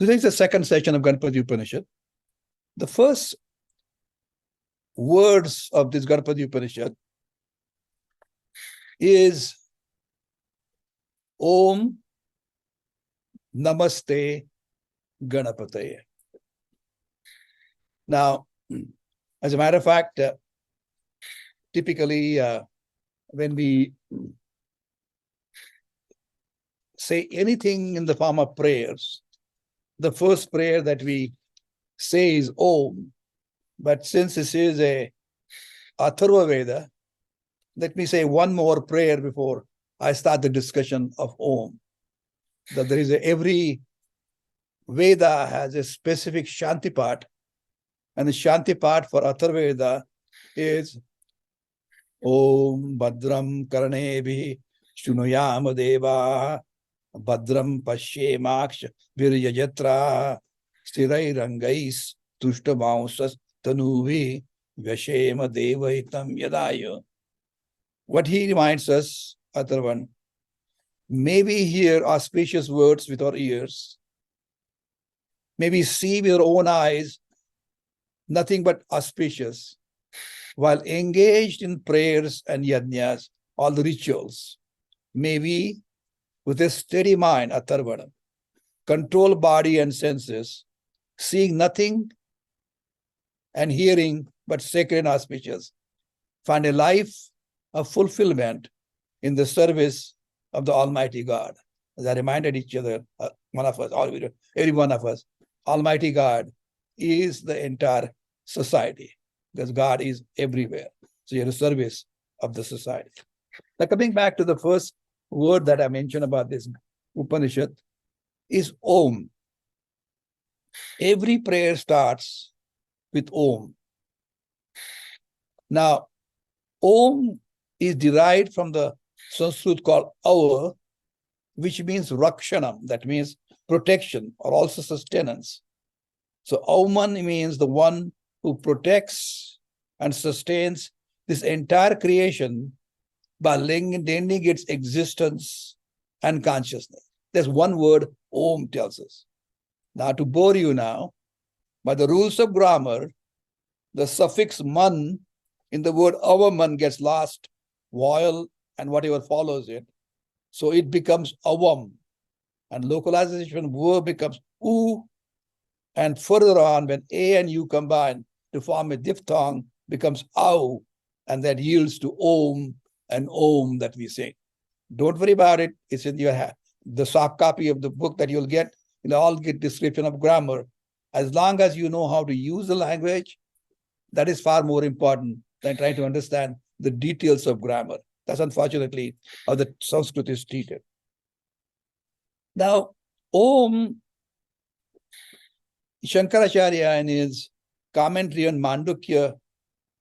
This is the second section of Ganapati Upanishad. The first words of this Ganapati Upanishad is Om Namaste Ganapataye. Now, as a matter of fact, typically when we say anything in the form of prayers, the first prayer that we say is Om. But since this is a Atharva Veda, let me say one more prayer before I start the discussion of Om. That there is every Veda has a specific Shanti part, and the Shanti part for Atharva Veda is Om Bhadram Karnebhi Shunuyam Deva Bhadram Pashemaksh Virjajatra Stirai Rangais Tushtamaussas Tanuvi Vyashema Devaitam Yadayo. What he reminds us, Atharvan, may we hear auspicious words with our ears, may we see with our own eyes nothing but auspicious, while engaged in prayers and yajnas, all the rituals. May we, with a steady mind, Atharvana, control body and senses, seeing nothing and hearing but sacred and auspicious, find a life of fulfillment in the service of the Almighty God. As I reminded each other, one of us, every one of us, Almighty God is the entire society, because God is everywhere. So you're a service of the society. Now, coming back to the first word that I mentioned about this Upanishad is Om. Every prayer starts with Om. Now, Om is derived from the Sanskrit called Ava, which means Rakshanam, that means protection or also sustenance. So Auman means the one who protects and sustains this entire creation by lending its existence and consciousness. There's one word Om tells us. Now, to bore you now, by the rules of grammar, the suffix man in the word avaman gets lost, vowel and whatever follows it. So it becomes avam. And localization verb becomes u. And further on, when a and u combine to form a diphthong, becomes au. And that yields to om and om that we say. Don't worry about it. It's in your hand. The soft copy of the book that you'll get, all get description of grammar. As long as you know how to use the language, that is far more important than trying to understand the details of grammar. That's unfortunately how the Sanskrit is treated. Now, Om, Shankaracharya in his commentary on Mandukya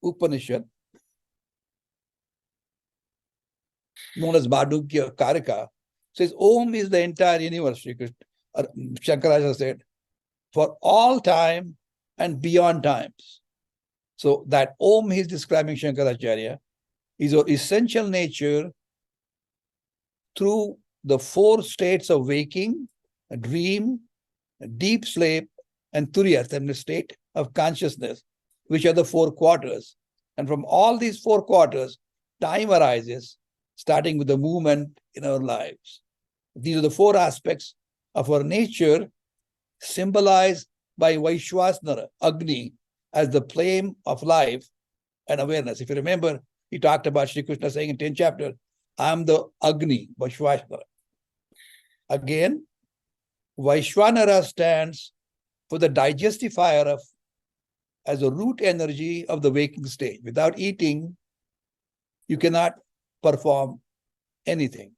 Upanishad, known as Mandukya Karika, says Om is the entire universe. Shankaracharya said, for all time and beyond times. So that Om he's describing, Shankaracharya, is our essential nature through the four states of waking, a dream, a deep sleep, and turiyat, and the state of consciousness, which are the four quarters. And from all these four quarters, time arises, starting with the movement in our lives. These are the four aspects of our nature, symbolized by Vaishvasvara, Agni, as the flame of life and awareness. If you remember, he talked about Sri Krishna saying in 10th chapter, I am the Agni, Vaishvasvara. Again, Vaishvanara stands for the digestive fire as a root energy of the waking stage. Without eating, you cannot perform anything.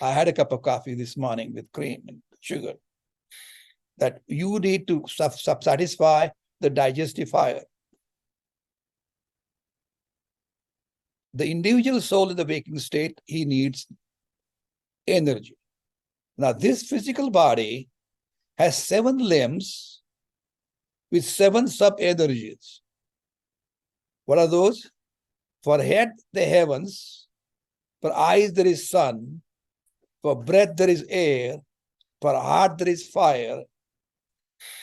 I had a cup of coffee this morning with cream and sugar. That you need to satisfy the digestive fire. The individual soul in the waking state, he needs energy. Now, this physical body has 7 limbs with 7 sub-energies. What are those? For head, the heavens. For eyes, there is sun. For breath, there is air. For heart, there is fire.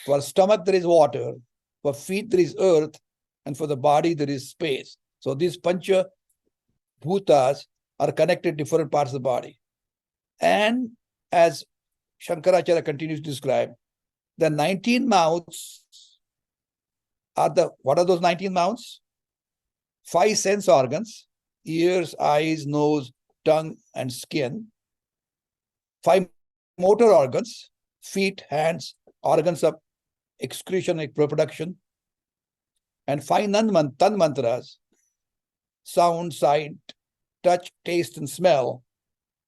For stomach, there is water. For feet, there is earth. And for the body, there is space. So these pancha bhutas are connected to different parts of the body. And as Shankaracharya continues to describe, the 19 mouths are what are those 19 mouths? 5 sense organs: ears, eyes, nose, tongue, and skin. 5 motor organs: feet, hands, organs of excretion and reproduction. And 5 tan mantras: sound, sight, touch, taste, and smell.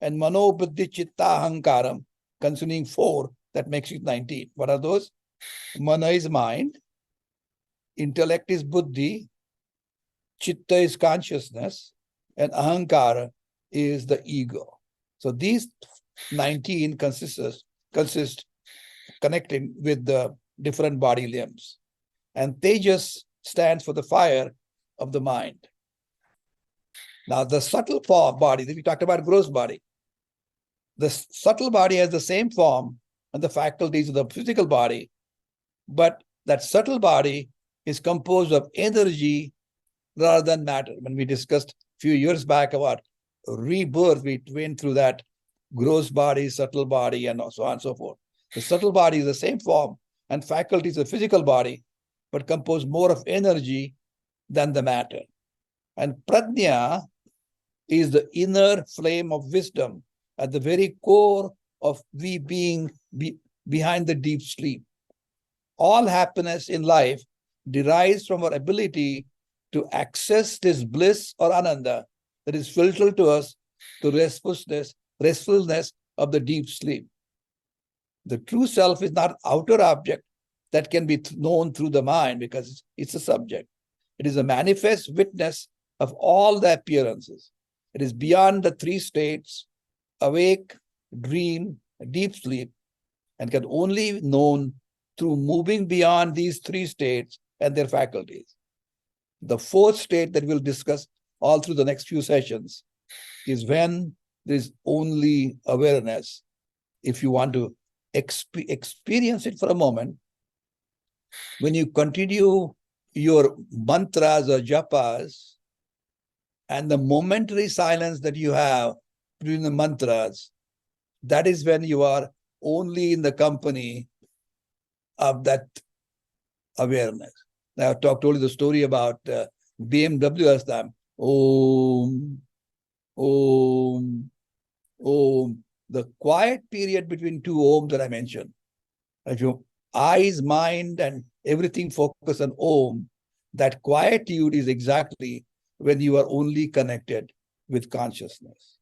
And mano, buddhi, chitta, ahankaram, consuming 4, that makes it 19. What are those? Mana is mind, intellect is buddhi, chitta is consciousness, and ahankara is the ego. So these 19 consist connecting with the different body limbs. And Tejas stands for the fire of the mind. Now, the subtle body, we talked about gross body. The subtle body has the same form and the faculties of the physical body, but that subtle body is composed of energy rather than matter. When we discussed a few years back about rebirth, we went through that gross body, subtle body, and so on and so forth. The subtle body is the same form and faculties of the physical body, but composed more of energy than the matter. And prajna is the inner flame of wisdom at the very core of we being behind the deep sleep. All happiness in life derives from our ability to access this bliss or ananda that is filtered to us to restfulness of the deep sleep. The true self is not an outer object that can be known through the mind because it's a subject. It is a manifest witness of all the appearances. It is beyond the 3 states: awake, dream, deep sleep, and can only be known through moving beyond these 3 states and their faculties. The 4th state that we'll discuss all through the next few sessions is when there is only awareness. If you want to experience it for a moment, when you continue your mantras or japas, and the momentary silence that you have between the mantras, that is when you are only in the company of that awareness. Now, I've told you the story about BMW last time. Om, Om, Om. The quiet period between 2 Oms that I mentioned. If your eyes, mind, and everything focus on Om, that quietude is exactly when you are only connected with consciousness.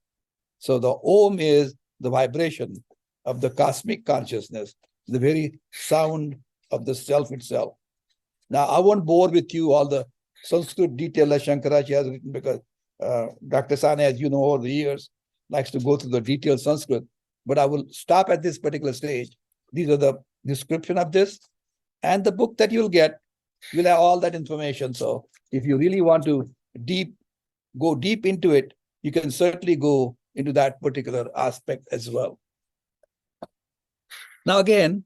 So the Om is the vibration of the cosmic consciousness, the very sound of the self itself. Now, I won't bore with you all the Sanskrit detail that Shankaracharya has written because Dr. Sane, as you know, over the years, likes to go through the detailed Sanskrit. But I will stop at this particular stage. These are the description of this. And the book that you'll get will have all that information. So if you really want to go deep into it, you can certainly go into that particular aspect as well. Now, again,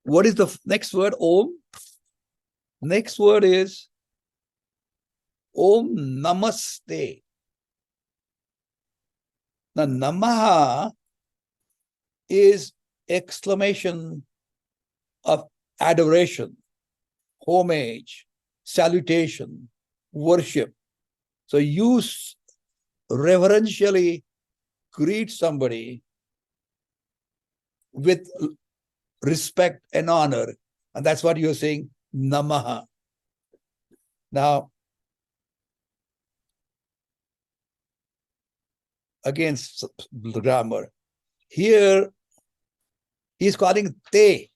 what is the next word? Om. Next word is Om Namaste. Now, Namaha is exclamation of adoration, homage, salutation, worship. So you reverentially greet somebody with respect and honor. And that's what you're saying, Namaha. Now, again, the grammar. Here, he's calling Te.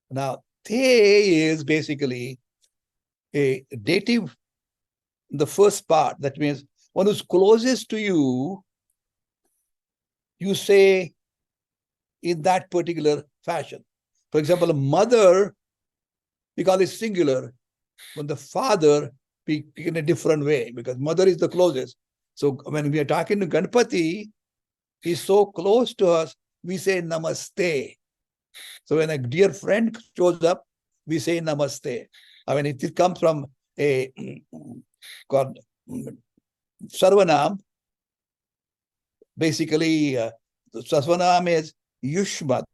Now, Te is basically a dative, the first part. That means one who's closest to you, you say in that particular fashion. For example, a mother, we call it singular, but the father, we in a different way because mother is the closest. So when we are talking to Ganapati, he's so close to us, we say Namaste. So when a dear friend shows up, we say namaste. I mean, it comes from a called Sarvanam. Basically, Sarvanam is Yushmat,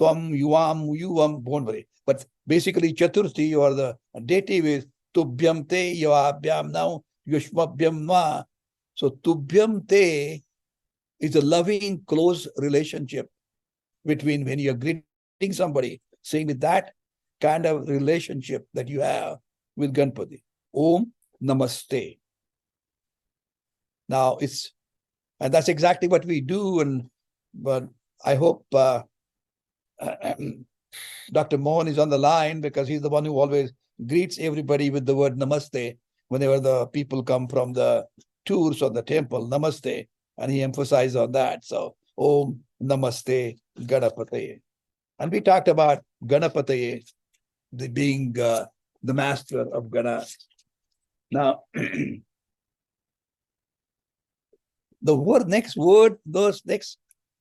Tvam, Yuam, Yuvam, don't worry. But basically, Chaturthi or the dative is Tubhyam Te, Yavabhyam now, Yushmabhyam Ma. So Tubhyam Te is a loving, close relationship between when you're greeting somebody, saying with that kind of relationship that you have with Ganapati. Om Namaste. Now and that's exactly what we do. But I hope Dr. Mohan is on the line, because he's the one who always greets everybody with the word namaste whenever the people come from the tours of the temple, namaste, and he emphasized on that. So, Om Namaste Ganapati. And we talked about Ganapati being the master of Gana. Now, next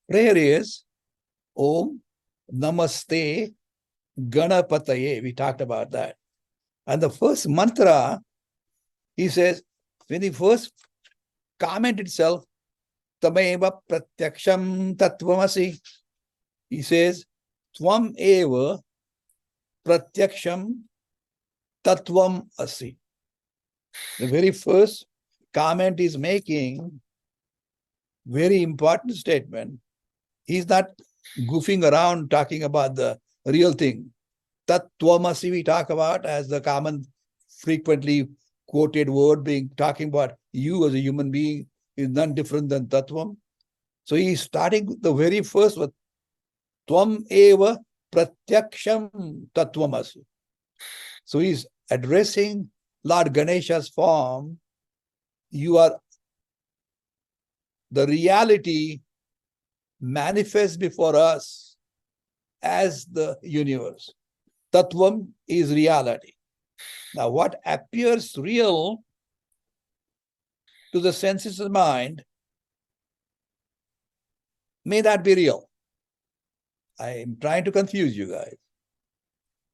prayer is Om Namaste Ganapataye. We talked about that. And the first mantra, he says, when he first comment itself, Tameva Pratyaksham Tattvamasi, he says, Tvam eva Pratyaksham Tattvam Asi. The very first comment is making very important statement. He's not goofing around talking about the real thing. Tattvamasi we talk about as the common frequently quoted word, being talking about you as a human being is none different than Tattvam. So he's starting the very first with Tvam eva Pratyaksham Tattvamasi. So he's addressing Lord Ganesha's form. You are the reality manifests before us as the universe. Tattvam is reality. Now, what appears real to the senses of the mind may not be real. I am trying to confuse you guys.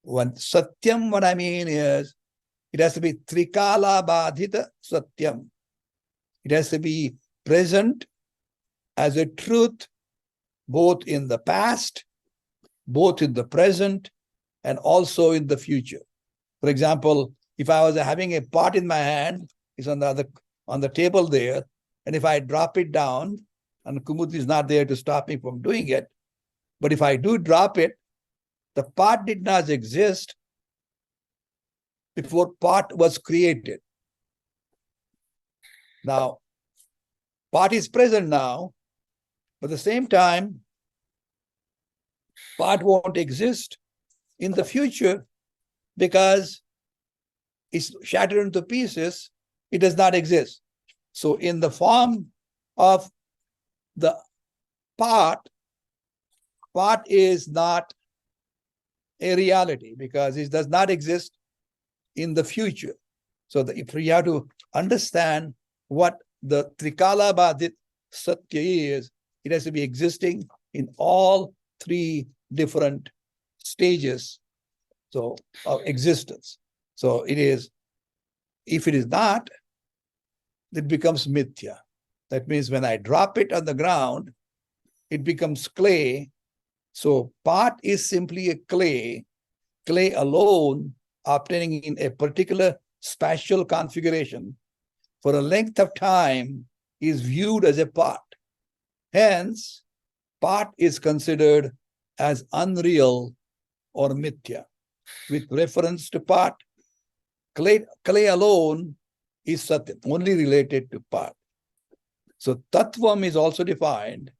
When Satyam, what I mean is, it has to be Trikala Badhita Satyam. It has to be present as a truth, both in the past, both in the present, and also in the future. For example, if I was having a pot in my hand, it's on the table there, and if I drop it down, and Kumuti is not there to stop me from doing it, but if I do drop it, the pot did not exist before pot was created. Now, pot is present now, but at the same time, pot won't exist in the future because it's shattered into pieces. It does not exist. So in the form of the pot is not a reality because it does not exist in the future. So if we have to understand what the Trikala Badhit Satya is, it has to be existing in all three different stages of existence. So it is, if it is not, it becomes mithya. That means when I drop it on the ground, it becomes clay. So pot is simply a clay alone obtaining in a particular spatial configuration for a length of time is viewed as a pot. Hence, pot is considered as unreal or mithya. With reference to pot, clay alone is satya, only related to pot. So tattvam is also defined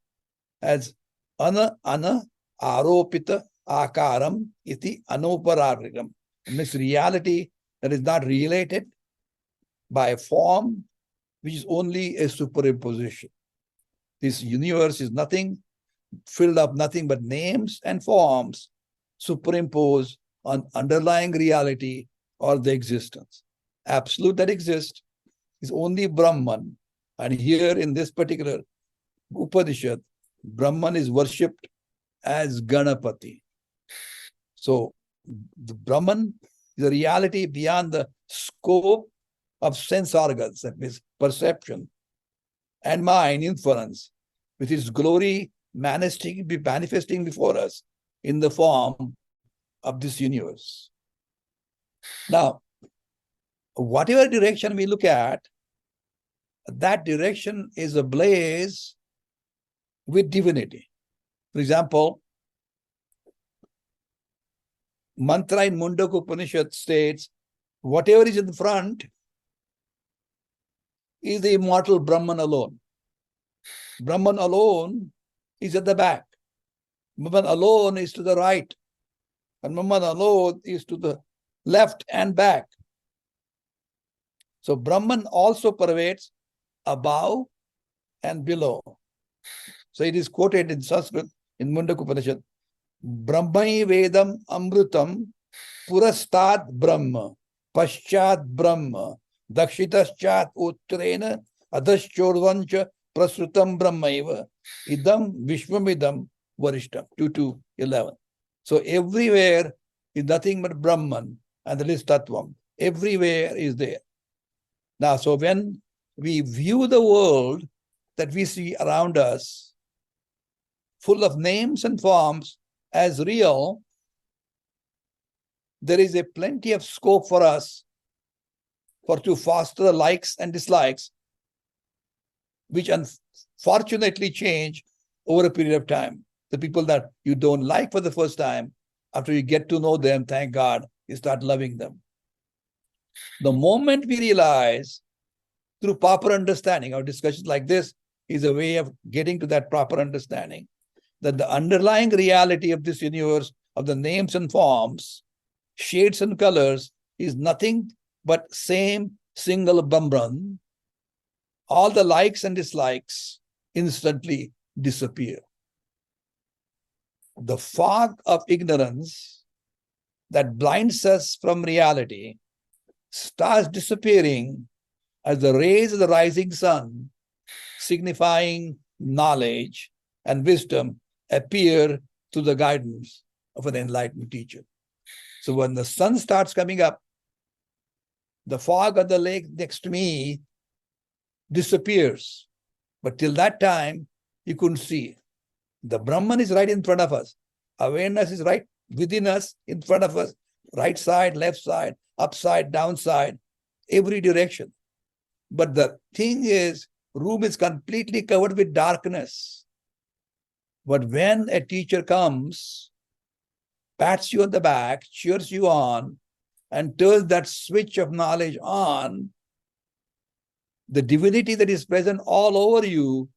as ana aropita akaram iti anopararikam. It means reality that is not related by a form, which is only a superimposition. This universe is nothing, filled up nothing but names and forms superimposed on underlying reality or the existence. Absolute that exists is only Brahman. And here in this particular Upanishad, Brahman is worshipped as Ganapati. So the Brahman is a reality beyond the scope of sense organs, that means perception, and mind inference, with its glory manifesting before us in the form of this universe. Now, whatever direction we look at, that direction is ablaze with divinity. For example, mantra in Mundaka Upanishad states, whatever is in the front is the immortal Brahman alone. Brahman alone is at the back. Brahman alone is to the right. And Brahman alone is to the left and back. So Brahman also pervades above and below. So it is quoted in Sanskrit in Mundaka Upanishad, Brahmai Vedam Amrutam Purastat Brahma Paschat Brahma Dakshitaschat Uttrena Adashchorvancha Prasrutam Brahmaiva Idam Vishwamidam Varishtam 2:11. So everywhere is nothing but Brahman, and that is Tattvam. Everywhere is there. Now, so when we view the world that we see around us, full of names and forms, as real, there is a plenty of scope for us to foster likes and dislikes, which unfortunately change over a period of time. The people that you don't like for the first time, after you get to know them, thank God, you start loving them. The moment we realize, through proper understanding, our discussions like this is a way of getting to that proper understanding, that the underlying reality of this universe, of the names and forms, shades and colors, is nothing but same single Brahman. All the likes and dislikes instantly disappear. The fog of ignorance that blinds us from reality starts disappearing as the rays of the rising sun, signifying knowledge and wisdom, appear through the guidance of an enlightened teacher. So when the sun starts coming up, the fog of the lake next to me disappears. But till that time, you couldn't see. The Brahman is right in front of us. Awareness is right within us, in front of us, right side, left side, upside, downside, every direction. But the thing is, room is completely covered with darkness. But when a teacher comes, pats you on the back, cheers you on, and turns that switch of knowledge on, the divinity that is present all over you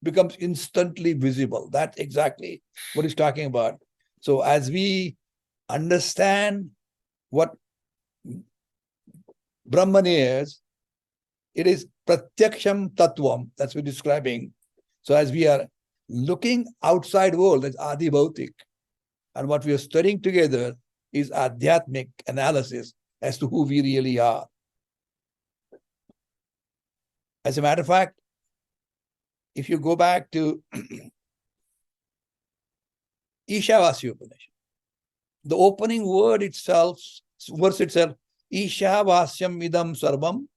becomes instantly visible. That's exactly what he's talking about. So as we understand what Brahman is, it is pratyaksham tattvam. That's what we're describing. So as we are looking outside world, that's Adi Bhautik, and what we are studying together is Adhyatmic analysis as to who we really are. As a matter of fact, if you go back to Ishavasya Upanishad, the opening word itself, verse itself, Ishavasyam idam sarvam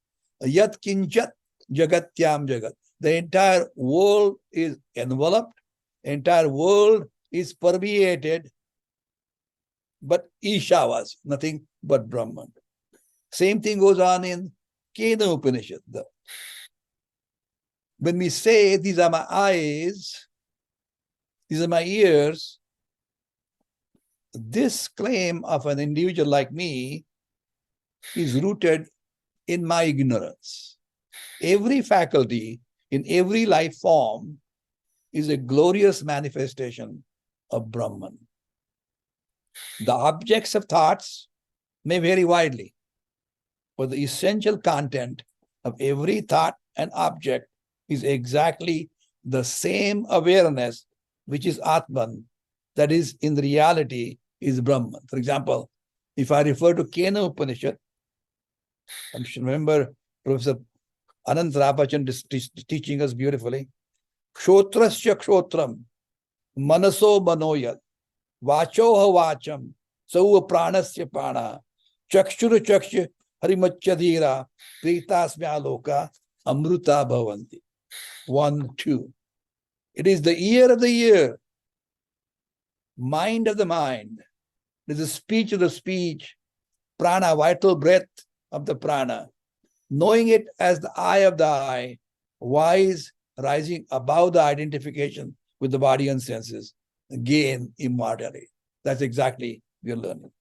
yat kinchat jagatyam jagat. The entire world is enveloped, entire world is permeated, but Ishavasya, nothing but Brahman. Same thing goes on in Kena Upanishad. When we say, these are my eyes, these are my ears, this claim of an individual like me is rooted in my ignorance. Every faculty in every life form is a glorious manifestation of Brahman. The objects of thoughts may vary widely, but the essential content of every thought and object is exactly the same awareness, which is Atman, that is in reality is Brahman. For example, if I refer to Kena Upanishad, I should remember Professor Anant Rapachan teaching us beautifully, Kshotrasya Kshotram, manaso manoyat, vachoha vacham, sauva pranasya prana, chakshura chaksha harimachadhira, pritasmya loka, amruta bhavanti. 1, 2. It is the ear of the ear, mind of the mind. It is the speech of the speech, prana, vital breath of the prana. Knowing it as the eye of the eye, wise, rising above the identification with the body and senses, gain immortality. That's exactly we are learning.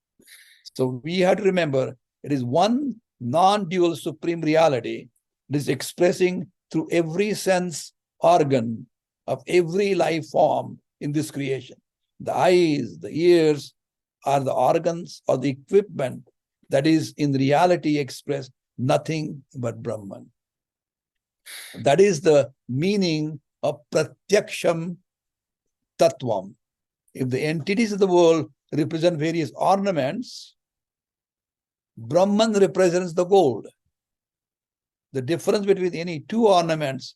So we have to remember it is one non-dual supreme reality that is expressing through every sense organ of every life form in this creation. The eyes, the ears are the organs or the equipment that is in reality expressed nothing but Brahman. That is the meaning of pratyaksham tattvam. If the entities of the world represent various ornaments, Brahman represents the gold. The difference between any two ornaments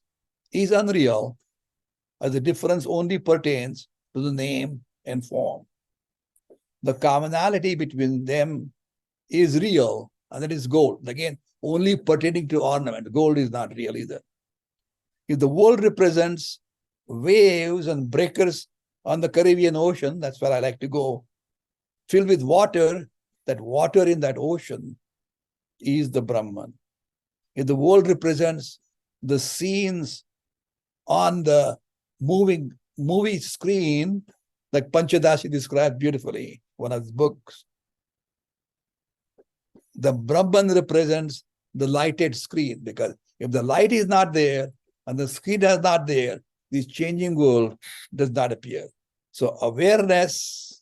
is unreal, as the difference only pertains to the name and form. The commonality between them is real, and that is gold. Again, only pertaining to ornament. Gold is not real either. If the world represents waves and breakers on the Caribbean Ocean, that's where I like to go, filled with water, that water in that ocean is the Brahman. If the world represents the scenes on the movie screen, like Panchadasi described beautifully, one of his books, the Brahman represents the lighted screen, because if the light is not there and the screen is not there, this changing world does not appear. So awareness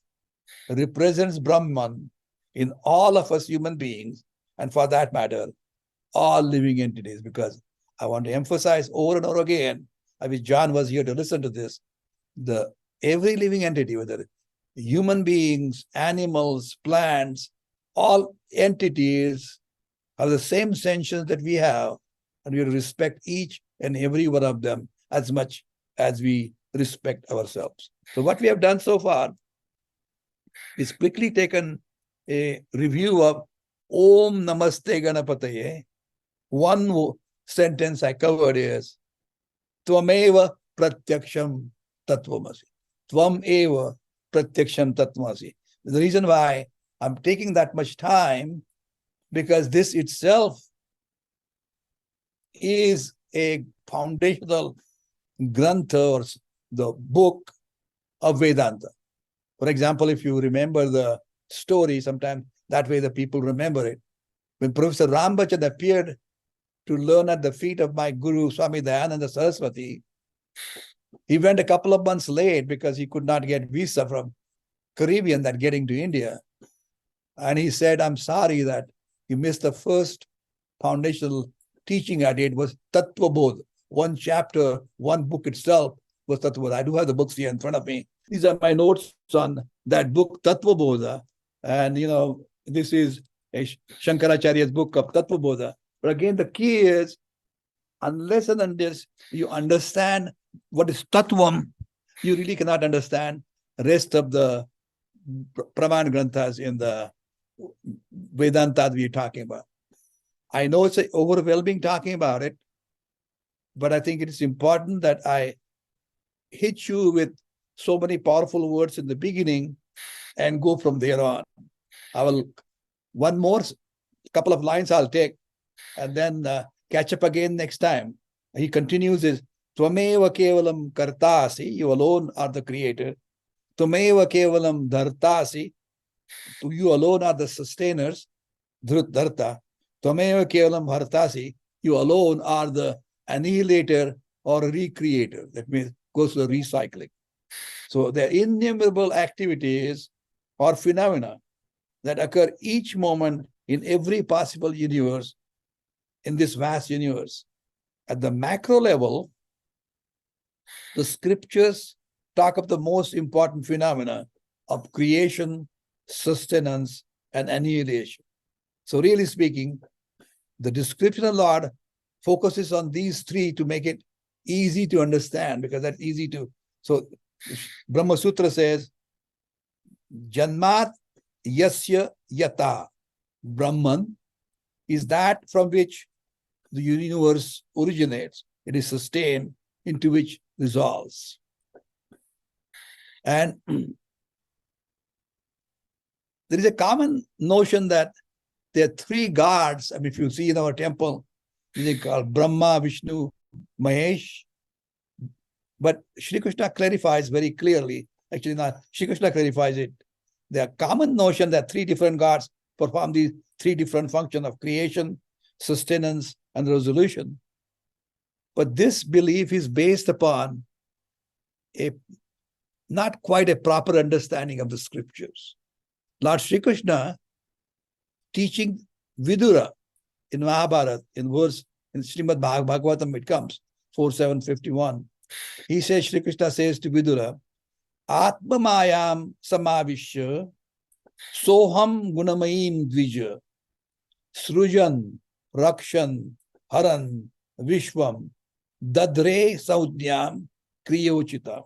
represents Brahman in all of us human beings, and for that matter, all living entities, because I want to emphasize over and over again, I wish John was here to listen to this, every living entity, whether human beings, animals, plants, all entities have the same sentience that we have, and we respect each and every one of them as much as we respect ourselves. So what we have done so far is quickly taken a review of Om Namaste Ganapataye. One sentence I covered is Tvameva Pratyaksham Tattvamasi. Tvameva Pratyaksham Tattvamasi. The reason why I'm taking that much time, because this itself is a foundational grantha, or the book of Vedanta. For example, if you remember the story, sometimes that way the people remember it. When Professor Rambachan appeared to learn at the feet of my Guru, Swami Dayananda Saraswati, he went a couple of months late because he could not get visa from Caribbean that getting to India. And he said, I'm sorry that you missed the first foundational teaching I did was Tattva Bodh. One chapter, one book itself was Tattva Bodh. I do have the books here in front of me. These are my notes on that book, Tattva Bodha. And, this is a Shankaracharya's book of Tattva Bodha. But again, the key is, unless and until you understand what is Tattvam, you really cannot understand the rest of the Praman Granthas in the Vedanta we're talking about. I know it's overwhelming talking about it, but I think it is important that I hit you with so many powerful words in the beginning and go from there on. I will, one more couple of lines I'll take and then catch up again next time. He continues his, Tvameva kevalam kartasi, you alone are the creator. Tvameva kevalam dhartasi, you alone are the sustainers, dhrut dharta. Tvameva kevalam bhartasi, you alone are the annihilator or recreator. That means goes to the recycling. So there are innumerable activities or phenomena that occur each moment in every possible universe, in this vast universe. At the macro level, the scriptures talk of the most important phenomena of creation, sustenance, and annihilation. So really speaking, the description of the Lord focuses on these three to make it easy to understand, because that's easy to. So Brahma Sutra says, Janmat Yasya Yata. Brahman is that from which the universe originates. It is sustained, into which dissolves. And there is a common notion that there are three gods. I mean, if you see in our temple, they call Brahma, Vishnu, Mahesh. But Shri Krishna clarifies very clearly, actually not, Shri Krishna clarifies it. The common notion that three different gods perform these three different functions of creation, sustenance, and resolution. But this belief is based upon a not quite a proper understanding of the scriptures. Lord Shri Krishna teaching Vidura in Mahabharata, in Srimad Bhagavatam, it comes, 4.7.51. He says, Shri Krishna says to Vidura, Atma Mayam Samavishya Soham Gunamayim Dvija Srujan Rakshan Haran Vishwam Dadre Saudhyam Kriyochita.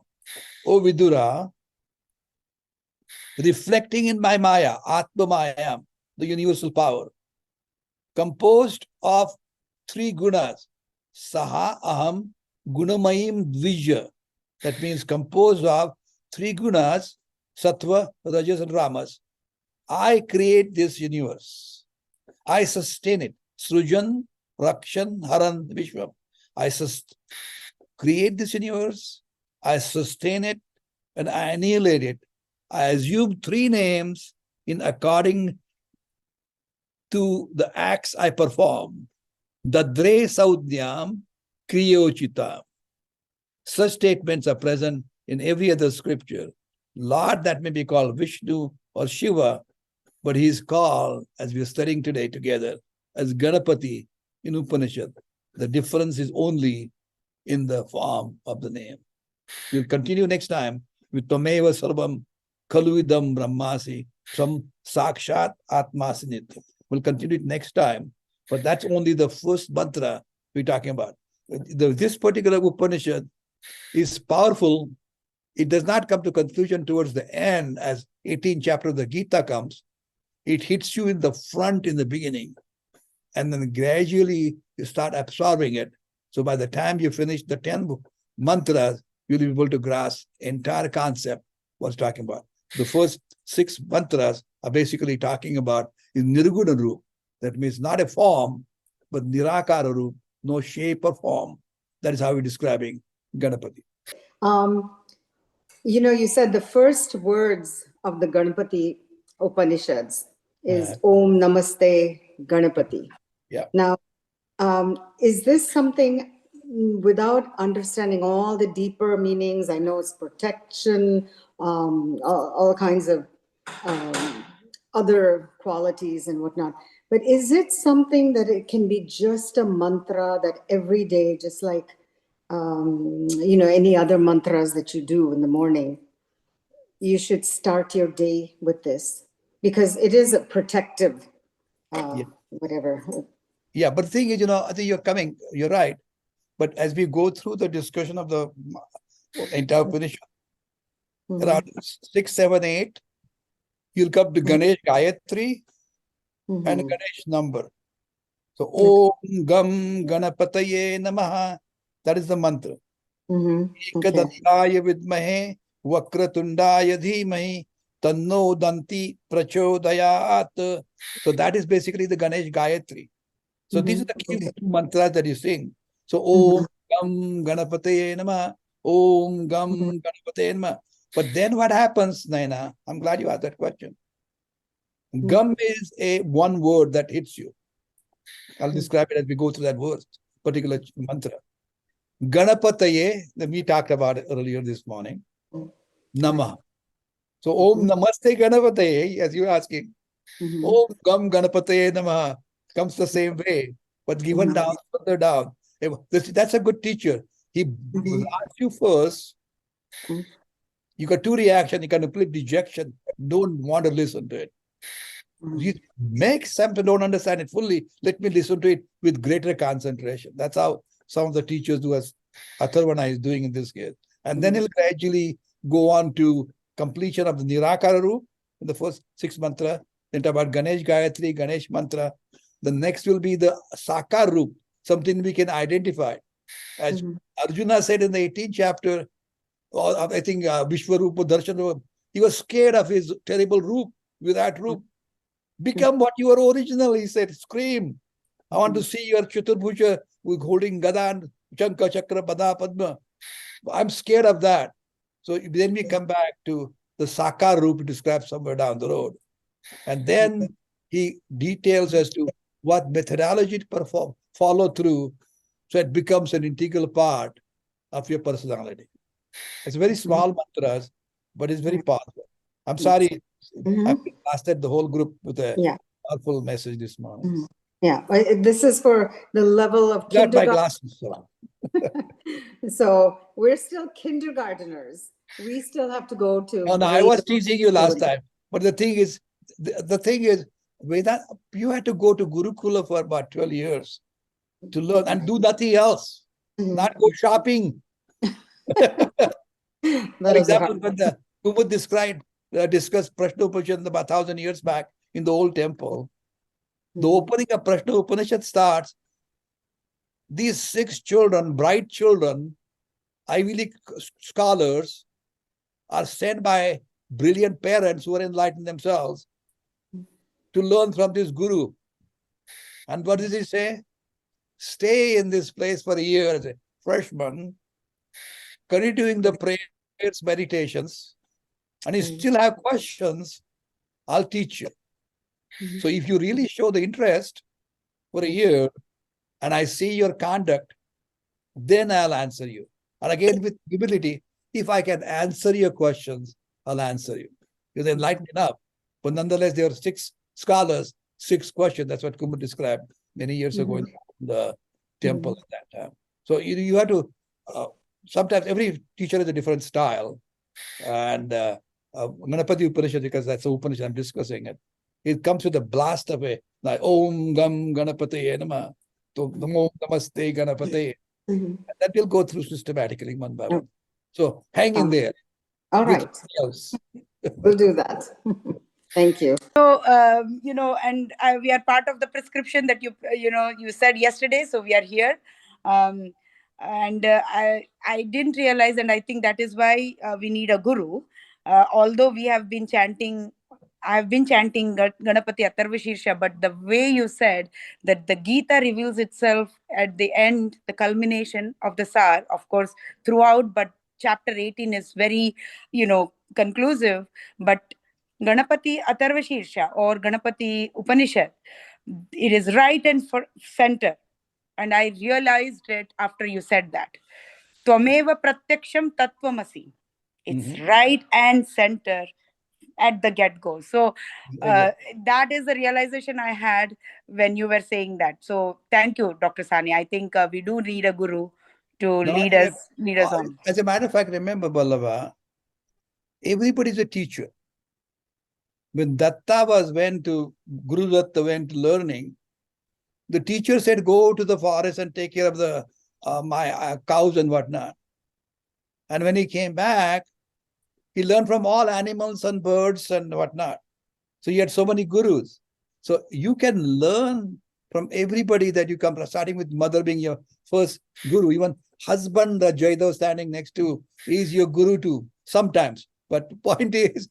O Vidura, reflecting in my Maya, Atma Mayam, the universal power, composed of three gunas, Saha Aham Gunamayim Dvija. That means composed of three gunas, Sattva, Rajas, and Ramas. I create this universe. I sustain it. Srujan, Rakshan, Haran, Vishwam. I create this universe. I sustain it and I annihilate it. I assume three names in according to the acts I perform. Dadre Saudhyam Kriyochita. Such statements are present in every other scripture. Lord, that may be called Vishnu or Shiva, but he is called, as we are studying today together, as Ganapati in Upanishad. The difference is only in the form of the name. We'll continue next time with Tameva Sarvam Kaluidam Brahmasi from Sakshat Atmasinit. We'll continue it next time, but that's only the first mantra we're talking about. This particular Upanishad is powerful. It does not come to conclusion towards the end as 18th chapter of the Gita comes. It hits you in the front in the beginning, and then gradually you start absorbing it. So by the time you finish the 10 mantras, you'll be able to grasp entire concept what's talking about. The first 6 mantras are basically talking about is Nirguna Roop. That means not a form, but Nirakara Roop, no shape or form. That is how we're describing Ganapati. You said the first words of the Ganapati Upanishads is Om Namaste Ganapati. Yeah. Now, is this something without understanding all the deeper meanings? I know it's protection, all kinds of other qualities and whatnot. But is it something that it can be just a mantra that every day, just like any other mantras that you do in the morning, you should start your day with this? Because it is a protective, whatever. Yeah, but the thing is, I think you're right. But as we go through the discussion of the entire Upanishad, around 6, 7, 8, you'll come to Ganesh Gayatri and Ganesh number. So, Om Gam Ganapataye Namaha, that is the mantra. Ekadantaya Vidmahe Vakratundaya Dhimahi Tanno Danti Prachodayat. So that is basically the Ganesh Gayatri. So these are the key mantras that you sing. So Om Gam Ganapataye Namaha, Om Gam Ganapataye Namaha. But then what happens, Naina? I'm glad you asked that question. Gam is a one word that hits you. I'll describe it as we go through that word, particular mantra. Ganapataye, that we talked about it earlier this morning. Namah. So Om Namaste Ganapataye, as you're asking. Om Gam Ganapataye Namaha comes the same way, but given down, further down. That's a good teacher. He asks you first. You got 2 reactions. You can complete dejection. Don't want to listen to it. You make some to don't understand it fully. Let me listen to it with greater concentration. That's how some of the teachers do, as Atharvana is doing in this case. And then he'll gradually go on to completion of the Nirakara Roop in the first 6 mantra. Then talk about Ganesh Gayatri, Ganesh Mantra. The next will be the Sakar Roop, something we can identify. As Arjuna said in the 18th chapter, or I think Vishwarupa Darshan, he was scared of his terrible roop. With that roop, become what you were originally, he said, scream. I want to see your Chaturbhuja with holding Gada and Chanka, Chakra, Pada, Padma. I'm scared of that. So then we come back to the Sakar Roop described somewhere down the road. And then he details as to what methodology to perform, follow through, so it becomes an integral part of your personality. It's very small mantras, but it's very powerful. I'm sorry, I blasted the whole group with a powerful message this morning. Yeah, this is for the level of Got my kindergarten. glasses on. So we're still kindergarteners. We still have to go to. No, I was teasing you last time. But the thing is, Vedant, you had to go to Gurukula for about 12 years to learn and do nothing else, not go shopping. For example, when the Kumud discussed Prashna Upanishad about 1,000 years back in the old temple, the opening of Prashna Upanishad starts. These 6 children, bright children, Ivy League scholars, are sent by brilliant parents who are enlightened themselves to learn from this guru. And what does he say? Stay in this place for a year as a freshman, continue doing the prayers, meditations, and you still have questions, I'll teach you. So if you really show the interest for a year and I see your conduct, then I'll answer you. And again, with humility, if I can answer your questions, I'll answer you. You're enlightened enough. But nonetheless, there are 6 scholars, 6 questions. That's what Kumar described many years ago in the temple at that time. So you have to, sometimes every teacher has a different style. And Ganapati Upanishad, because that's the Upanishad I'm discussing it comes with a blast of a, like, Om Gam Ganapati Nama, Namo Namaste Ganapati. That will go through systematically one by one. So hang in there. All right. We'll do that. Thank you. So, and we are part of the prescription that you said yesterday. So we are here. And I didn't realize, and I think that is why we need a guru. Although we have been chanting, I've been chanting Ganapati Atharvashirsha, but the way you said that the Gita reveals itself at the end, the culmination of the Sar, of course, throughout, but chapter 18 is very, conclusive. But Ganapati Atharvashirsha or Ganapati Upanishad, it is right and center. And I realized it after you said that. Tvameva pratyaksham tattvamasi. It's right and center at the get-go. So that is the realization I had when you were saying that. So thank you, Dr. Sane. I think we do need a guru to lead us on. As a matter of fact, remember, Ballava, everybody is a teacher. When Datta went to learning, the teacher said, go to the forest and take care of the my cows and whatnot. And when he came back, he learned from all animals and birds and whatnot. So he had so many gurus. So you can learn from everybody that you come from, starting with mother being your first guru. Even husband, the Jaidev standing next to, is your guru too, sometimes. But the point is,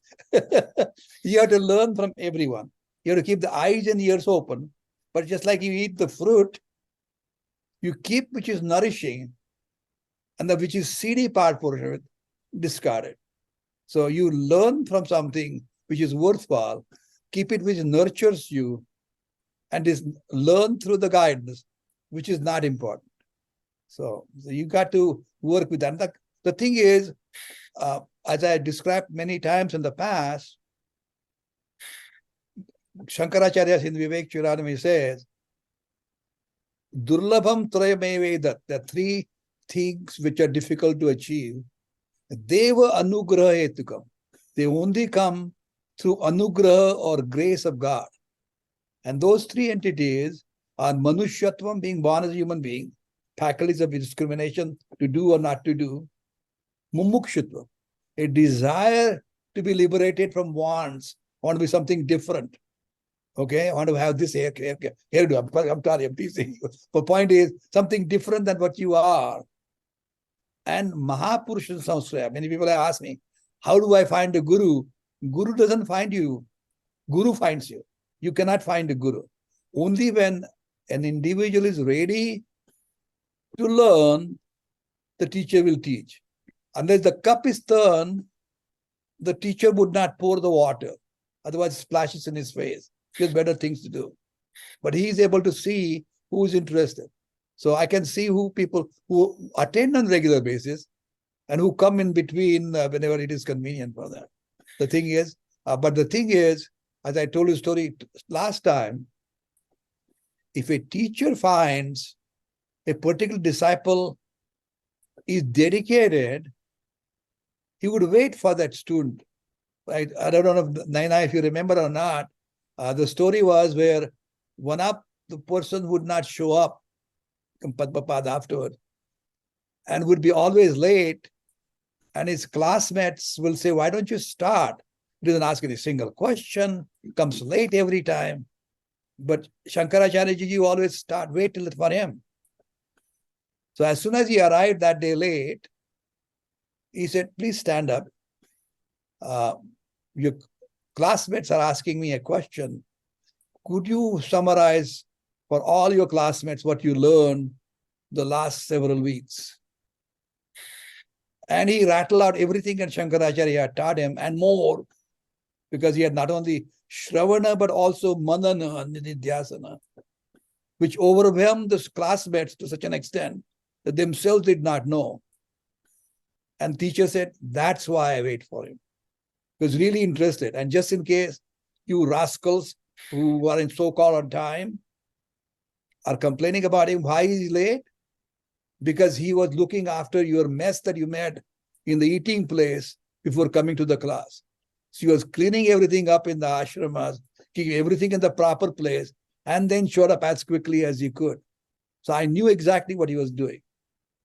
you have to learn from everyone. You have to keep the eyes and ears open. But just like you eat the fruit, you keep which is nourishing, and the which is seedy part portion of it, discard it. So you learn from something which is worthwhile, keep it which nurtures you, and is learn through the guidance, which is not important. So you got to work with that. The thing is, as I described many times in the past, Shankaracharya in Vivek Churanami says, Durlabham Trayamevedat, the 3 things which are difficult to achieve, Deva Anugraha Hetukam. They only come through Anugraha or grace of God. And those 3 entities are Manushyatvam, being born as a human being, faculties of discrimination to do or not to do, Mumukshutvam, a desire to be liberated from wants. I want to be something different. Okay, I want to have this hairdo. I'm sorry, I'm teasing you. The point is something different than what you are. And Mahapurusha Samsraya, many people have asked me, how do I find a guru? Guru doesn't find you. Guru finds you. You cannot find a guru. Only when an individual is ready to learn, the teacher will teach. Unless the cup is turned, the teacher would not pour the water. Otherwise, it splashes in his face. He has better things to do. But he is able to see who is interested. So I can see who people who attend on regular basis and who come in between whenever it is convenient for them. The thing is, as I told you story last time, if a teacher finds a particular disciple is dedicated, he would wait for that student. Right? I don't know, Naina, if you remember or not. The story was where one up the person would not show up afterward and would be always late. And his classmates will say, why don't you start? He doesn't ask any single question, comes late every time. But Shankaracharya Ji always wait till for him. So as soon as he arrived that day late, he said, please stand up. Your classmates are asking me a question. Could you summarize for all your classmates what you learned the last several weeks? And he rattled out everything that Shankaracharya had taught him and more, because he had not only Shravana but also Manana and Nidhyasana, which overwhelmed the classmates to such an extent that themselves did not know. And teacher said, that's why I wait for him. He was really interested. And just in case you rascals who are in so-called on time are complaining about him, why is he late? Because he was looking after your mess that you made in the eating place before coming to the class. So he was cleaning everything up in the ashramas, keeping everything in the proper place, and then showed up as quickly as he could. So I knew exactly what he was doing.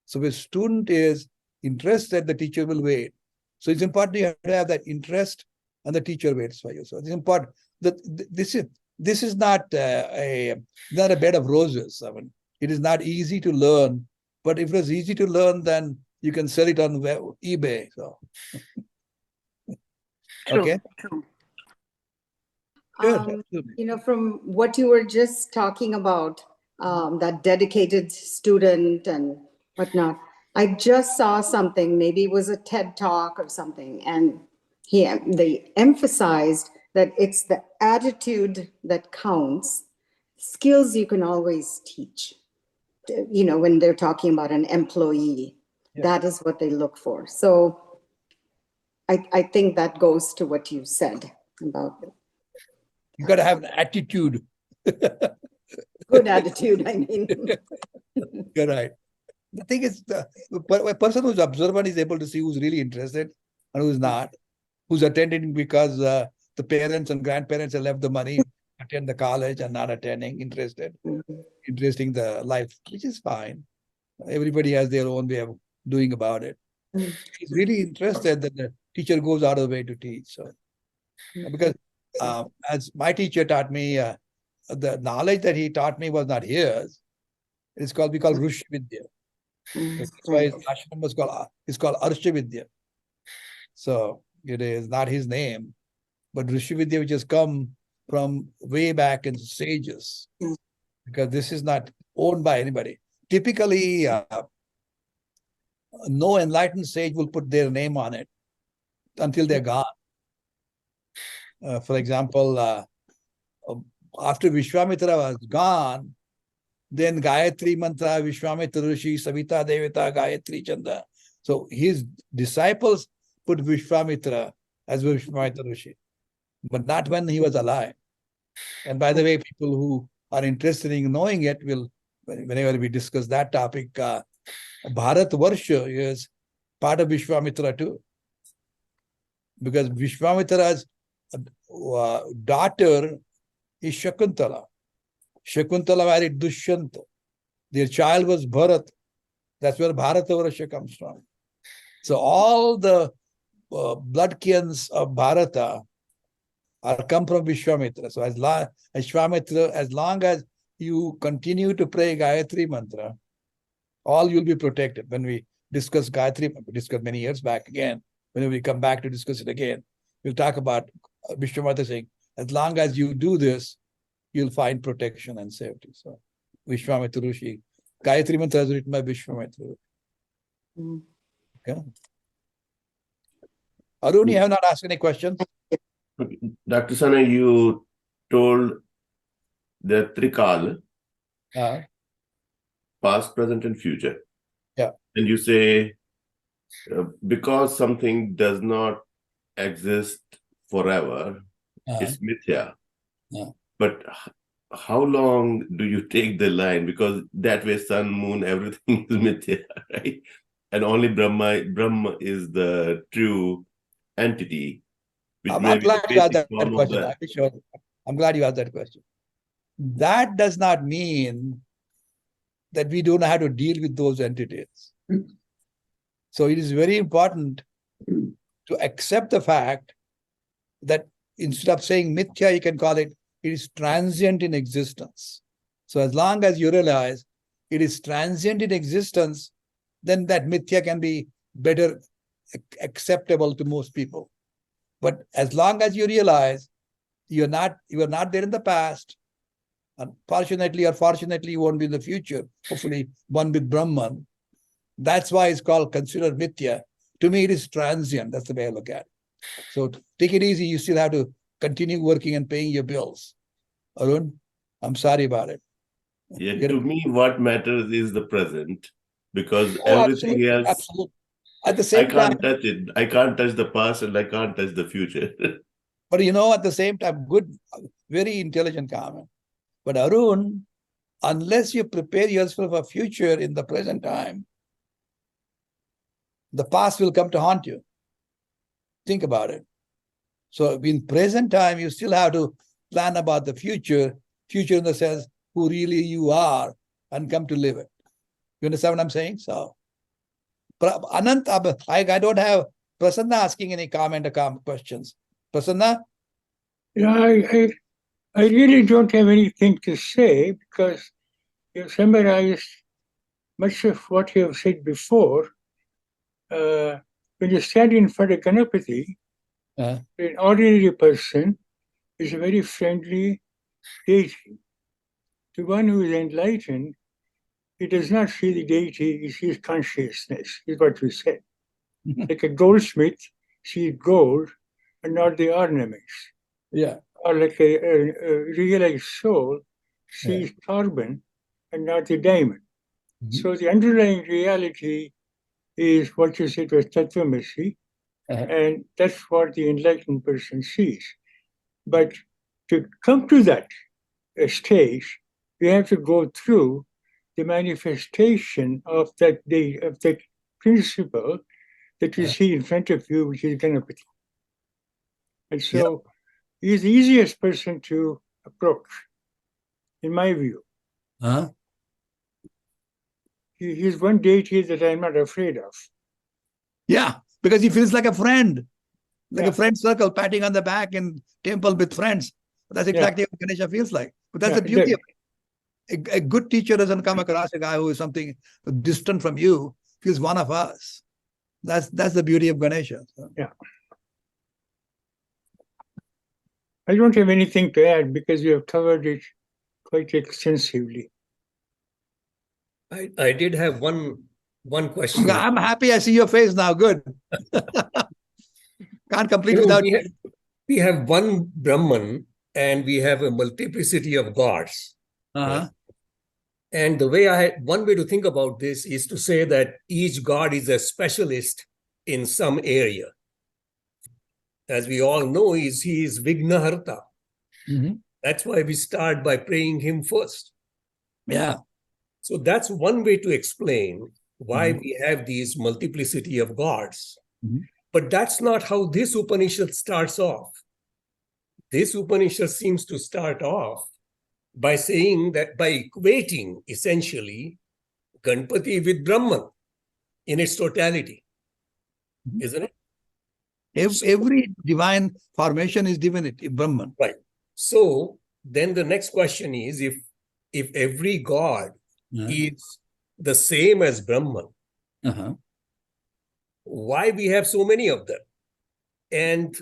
So if a student is interested, the teacher will wait. So it's important you have to have that interest, and the teacher waits for you. So it's important that this is not a bed of roses. I mean, it is not easy to learn. But if it was easy to learn, then you can sell it on eBay. So, True, okay. true. Sure, From what you were just talking about, that dedicated student and whatnot, I just saw something, maybe it was a TED talk or something, and they emphasized that it's the attitude that counts. Skills you can always teach. When they're talking about an employee, that is what they look for. So I think that goes to what you said about it. You got to have an attitude. Good attitude, I mean. You're right. The thing is, a person who's observant is able to see who's really interested and who's not, who's attending because the parents and grandparents have left the money, attend the college and not attending, interested, interesting the life, which is fine. Everybody has their own way of doing about it. He's really interested that the teacher goes out of the way to teach. So, because as my teacher taught me, the knowledge that he taught me was not his. We call Rush Vidya. That's why his ashram was called Arsha Vidya. So it is not his name, but Rishi Vidya, which has come from way back in sages, because this is not owned by anybody. Typically, no enlightened sage will put their name on it until they're gone. For example, after Vishwamitra was gone, then Gayatri Mantra, Vishwamitra Rishi, Savita Devata, Gayatri Chanda. So his disciples put Vishwamitra as Vishwamitra Rishi, but not when he was alive. And by the way, people who are interested in knowing it will, whenever we discuss that topic, Bharat Varsha is part of Vishwamitra too. Because Vishwamitra's daughter is Shakuntala. Shakuntala married Dushyanta. Their child was Bharat. That's where Bharata Varsha comes from. So all the blood kins of Bharata are come from Vishwamitra. So as long as you continue to pray Gayatri mantra, all you'll be protected. When we discuss Gayatri, we discussed many years back again. When we come back to discuss it again, we'll talk about Vishwamitra saying, as long as you do this, you'll find protection and safety. So Vishwamitra Rishi, Gayatri mantra is written by Vishwamitra. Mm. Okay. Arun, you have not asked any questions? Okay. Dr. Sane, you told the Trikal, past, present, and future. Yeah. And you say, because something does not exist forever, it's mithya. But how long do you take the line? Because that way, sun, moon, everything is mithya, right? And only Brahma is the true entity. I'm glad you asked that question. The... Sure. I'm glad you asked that question. That does not mean that we don't know how to deal with those entities. So it is very important to accept the fact that instead of saying mithya, you can call it is transient in existence. So as long as you realize it is transient in existence, then that mithya can be better acceptable to most people. But as long as you realize you are not there in the past, unfortunately or fortunately, you won't be in the future, hopefully one with Brahman. That's why it's called considered mithya. To me, it is transient. That's the way I look at it. So take it easy. You still have to continue working and paying your bills. Arun, I'm sorry about it. Yeah, to me, what matters is the present, because everything else, absolutely. At the same time, I can't touch it. I can't touch the past and I can't touch the future. But at the same time, good, very intelligent comment. But Arun, unless you prepare yourself for future in the present time, the past will come to haunt you. Think about it. So in present time, you still have to plan about the future in the sense who really you are and come to live it. You understand what I'm saying? So, Anant, I don't have Prasanna asking any comment or questions. Prasanna? Yeah, I really don't have anything to say because you summarized much of what you have said before. When you stand in front of Ganapati, an ordinary person is a very friendly deity. To one who is enlightened, he does not see the deity, he sees consciousness, is what you said. Like a goldsmith sees gold and not the ornaments. Yeah. Or like a realized soul sees carbon and not the diamond. So the underlying reality is what you said was Tattvamasi, and that's what the enlightened person sees. But to come to that stage, you have to go through the manifestation of that principle that you see in front of you, which is Ganapati. And so he's the easiest person to approach, in my view. He's one deity that I'm not afraid of. Yeah, because he feels like a friend, like a friend circle, patting on the back in temple with friends. That's exactly what Ganesha feels like. But that's the beauty of it. A good teacher doesn't come across a guy who is something distant from you, feels one of us. That's the beauty of Ganesha. So. Yeah. I don't have anything to add because you have covered it quite extensively. I did have one question. I'm happy I see your face now. Good. Can't complete without we have one Brahman and we have a multiplicity of gods. Right? And one way to think about this is to say that each god is a specialist in some area. As we all know, he is Vignaharta. That's why we start by praying him first. Yeah. So that's one way to explain why we have these multiplicity of gods. But that's not how this Upanishad starts off. This Upanishad seems to start off by saying that, by equating essentially Ganapati with Brahman in its totality, isn't it? Every divine formation is divinity, Brahman. Right. So then the next question is, if every God is the same as Brahman, why we have so many of them? And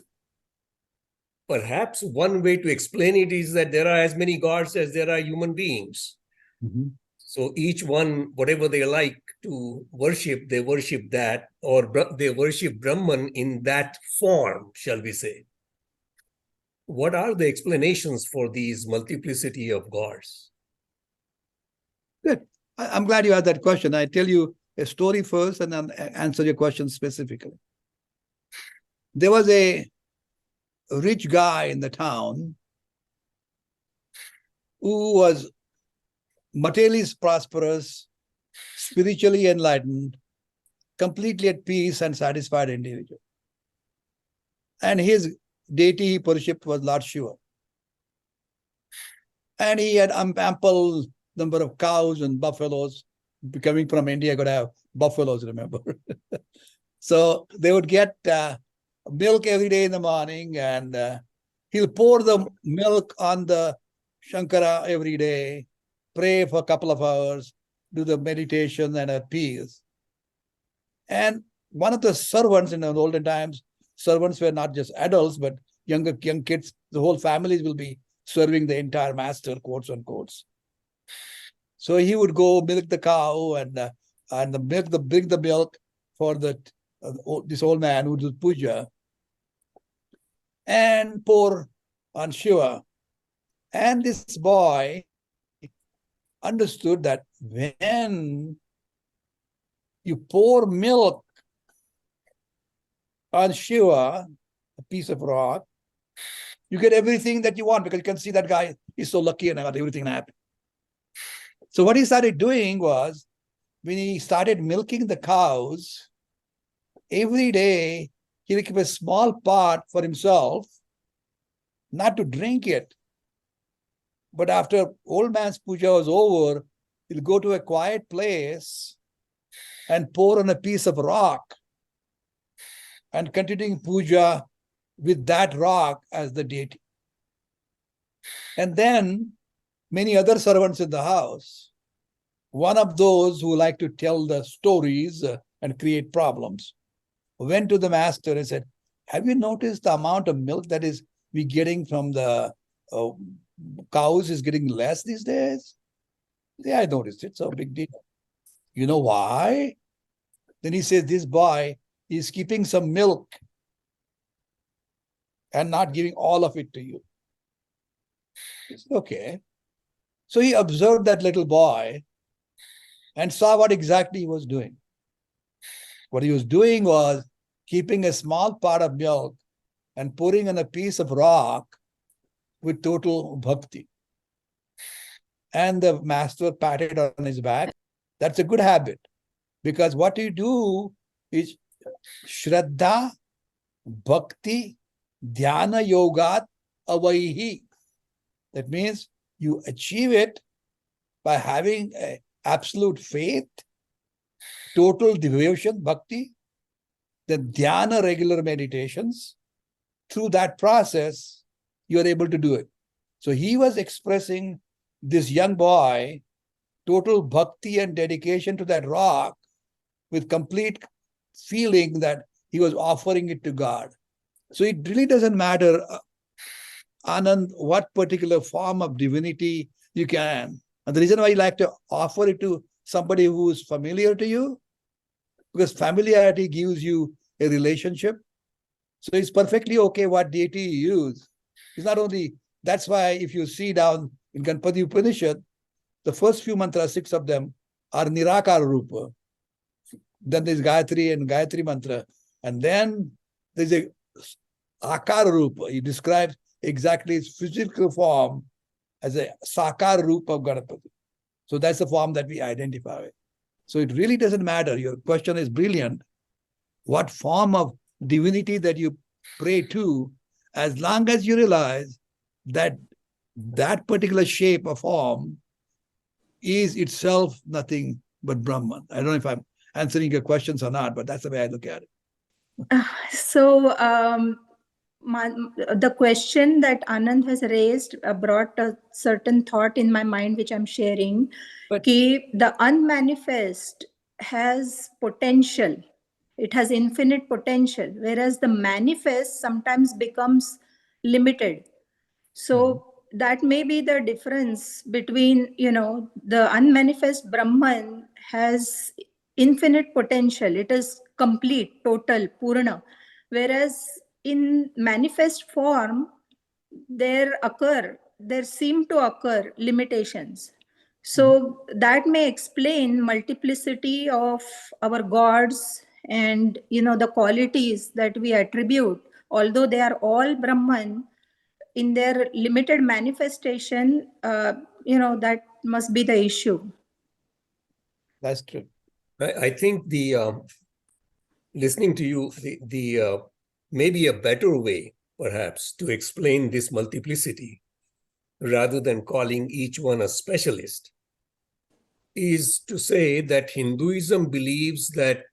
perhaps one way to explain it is that there are as many gods as there are human beings. So each one, whatever they like to worship, they worship that, or they worship Brahman in that form, shall we say. What are the explanations for these multiplicity of gods? Good. I'm glad you had that question. I tell you a story first and then answer your question specifically. There was a rich guy in the town who was materially prosperous, spiritually enlightened, completely at peace and satisfied individual. And his deity he worshipped was Lord Shiva. And he had ample number of cows and buffaloes. Coming from India, got to have buffaloes, remember? So they would get milk every day in the morning, and he'll pour the milk on the Shankara every day, pray for a couple of hours, do the meditation and at peace. And one of the servants in the olden times, servants were not just adults, but young kids, the whole families will be serving the entire master, quotes unquote. So he would go milk the cow and bring the milk for this old man who did puja and pour on Shiva. And this boy understood that when you pour milk on Shiva, a piece of rock, you get everything that you want, because you can see that guy is so lucky and got everything happy. So what he started doing was, when he started milking the cows, every day he would keep a small pot for himself, not to drink it. But after old man's puja was over, he'll go to a quiet place and pour on a piece of rock and continuing puja with that rock as the deity. And then many other servants in the house, one of those who like to tell the stories and create problems, went to the master and said, have you noticed the amount of milk that is we getting from the cows is getting less these days? Yeah, I noticed it. So big deal. You know why? Then he says, this boy is keeping some milk and not giving all of it to you. He said, okay. So he observed that little boy and saw what exactly he was doing. What he was doing was keeping a small pot of milk and pouring on a piece of rock with total bhakti. And the master patted on his back. That's a good habit, because what you do is Shraddha, Bhakti, Dhyana Yogat Avaihi. That means you achieve it by having absolute faith, total devotion, bhakti, the dhyana, regular meditations. Through that process, you are able to do it. So he was expressing, this young boy, total bhakti and dedication to that rock, with complete feeling that he was offering it to God. So it really doesn't matter, Anand, what particular form of divinity you can. And the reason why you like to offer it to somebody who is familiar to you, because familiarity gives you a relationship. So it's perfectly okay what deity you use. It's not only, that's why if you see down in Ganapati Upanishad, the first few mantras, 6 of them, are Nirakara Rupa. Then there's Gayatri and Gayatri mantra. And then there's a Akara Rupa. He describes exactly its physical form as a Sakara Rupa of Ganapati. So that's the form that we identify with. So it really doesn't matter. Your question is brilliant. What form of divinity that you pray to, as long as you realize that that particular shape or form is itself nothing but Brahman. I don't know if I'm answering your questions or not, but that's the way I look at it. So, the question that Anand has raised brought a certain thought in my mind, which I'm sharing. But- The unmanifest has potential. It has infinite potential, whereas the manifest sometimes becomes limited. So that may be the difference between, the unmanifest Brahman has infinite potential. It is complete, total, Purna. Whereas in manifest form, there seem to occur limitations. So that may explain multiplicity of our gods and, the qualities that we attribute. Although they are all Brahman, in their limited manifestation, that must be the issue. That's true. I think listening to you, the maybe a better way, perhaps, to explain this multiplicity, rather than calling each one a specialist, is to say that Hinduism believes that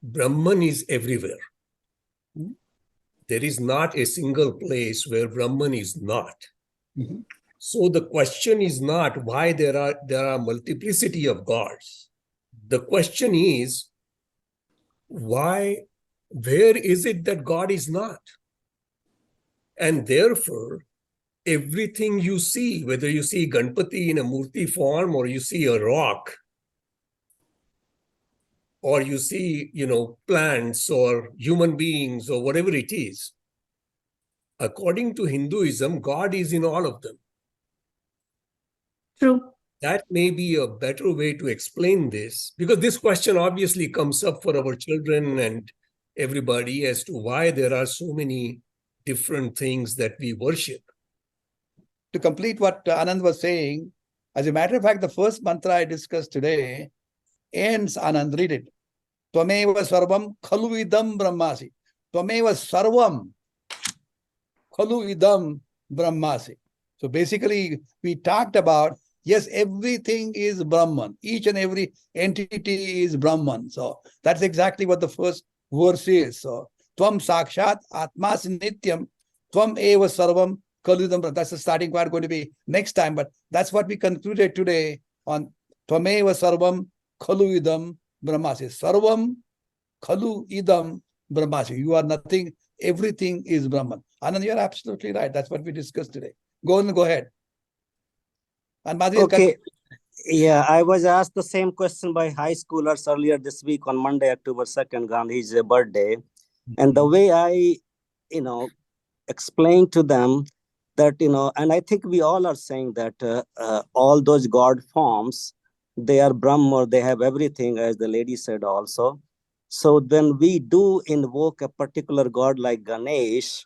Brahman is everywhere. There is not a single place where Brahman is not. Mhm. So the question is not why there are multiplicity of gods. The question is where is it that God is not? And therefore, everything you see, whether you see Ganapati in a murti form, or you see a rock, or you see, plants or human beings or whatever it is, according to Hinduism, God is in all of them. True. That may be a better way to explain this, because this question obviously comes up for our children and everybody as to why there are so many different things that we worship. To complete what Anand was saying, as a matter of fact, the first mantra I discussed today ends, Anand, read it. Tvameva sarvam khalu idam brahmasi. Tvameva sarvam khalu idam brahmasi. So basically, we talked about, yes, everything is Brahman. Each and every entity is Brahman. So that's exactly what the first verse is. So, Tvam sakshat atmasi nityam, Tvam eva sarvam kaludam. That's the starting part going to be next time. But that's what we concluded today on Tvameva sarvam khalu idam brahmasi. Sarvam khalu idam brahmasi. You are nothing. Everything is Brahman. Anand, you're absolutely right. That's what we discussed today. Go ahead. And Madhvi, Okay. Yeah, I was asked the same question by high schoolers earlier this week on Monday, October 2nd, Gandhi's birthday. And the way I, explained to them that, and I think we all are saying that all those God forms, they are Brahma, or they have everything, as the lady said also. So when we do invoke a particular God like Ganesh,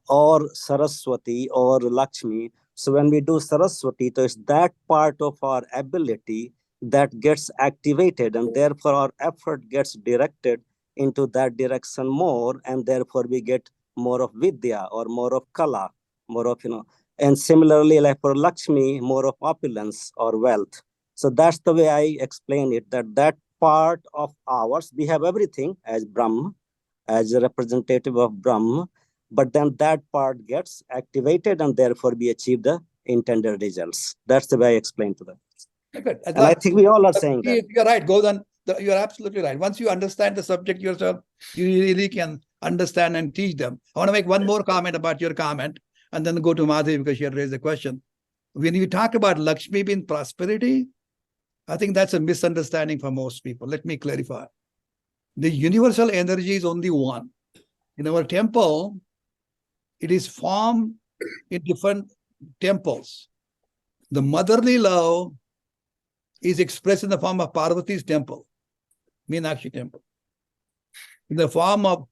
or Saraswati or Lakshmi, so when we do Saraswati, so it's that part of our ability that gets activated, and therefore our effort gets directed into that direction more, and therefore we get more of Vidya or more of Kala, more of, and similarly, like for Lakshmi, more of opulence or wealth. So that's the way I explain it, that part of ours, we have everything as Brahma, as a representative of Brahma, but then that part gets activated and therefore we achieve the intended results. That's the way I explain to them. Good. And I think we all are saying that. You're right, Godan. You're absolutely right. Once you understand the subject yourself, you really can understand and teach them. I want to make one more comment about your comment and then go to Madhvi because she had raised the question. When you talk about Lakshmi being prosperity, I think that's a misunderstanding for most people. Let me clarify. The universal energy is only one. In our temple, it is formed in different temples. The motherly love is expressed in the form of Parvati's temple, Meenakshi temple. In the form of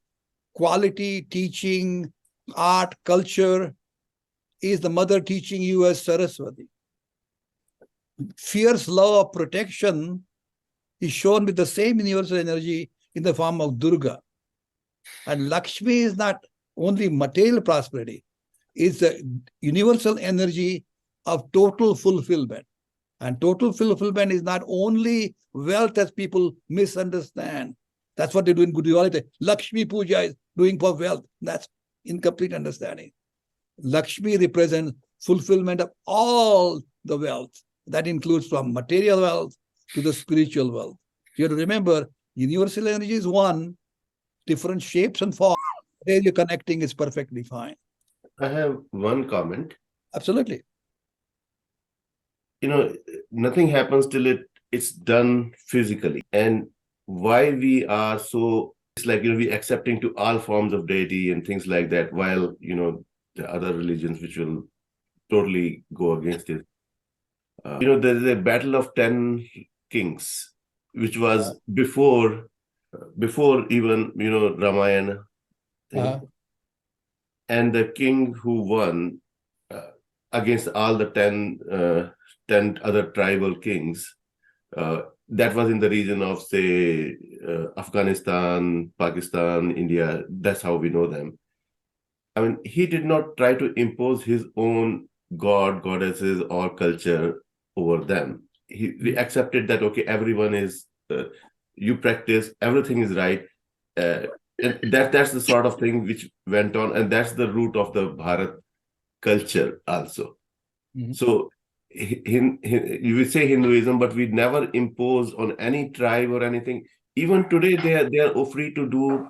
quality, teaching, art, culture, is the mother teaching you as Saraswati. Fierce love of protection is shown with the same universal energy in the form of Durga. And Lakshmi is not only material prosperity, it's the universal energy of total fulfillment. And total fulfillment is not only wealth as people misunderstand. That's what they do in Gudiyalite. Lakshmi Puja is doing for wealth. That's incomplete understanding. Lakshmi represents fulfillment of all the wealth. That includes from material wealth to the spiritual wealth. You have to remember, universal energy is one, different shapes and forms. Where you're connecting is perfectly fine. I have one comment. Absolutely. Nothing happens till it's done physically. And why we are so, it's like, we accepting to all forms of deity and things like that, while, the other religions which will totally go against it. There is a battle of 10 kings, which was before even, Ramayana thing. And the king who won against all the 10 other tribal kings, that was in the region of, say, Afghanistan, Pakistan, India. That's how we know them. I mean, he did not try to impose his own god, goddesses, or culture over them. We accepted that, okay, everyone is, you practice, everything is right. And that's the sort of thing which went on, and that's the root of the Bharat culture also. So you would say Hinduism, but we never imposed on any tribe or anything. Even today, they are free to do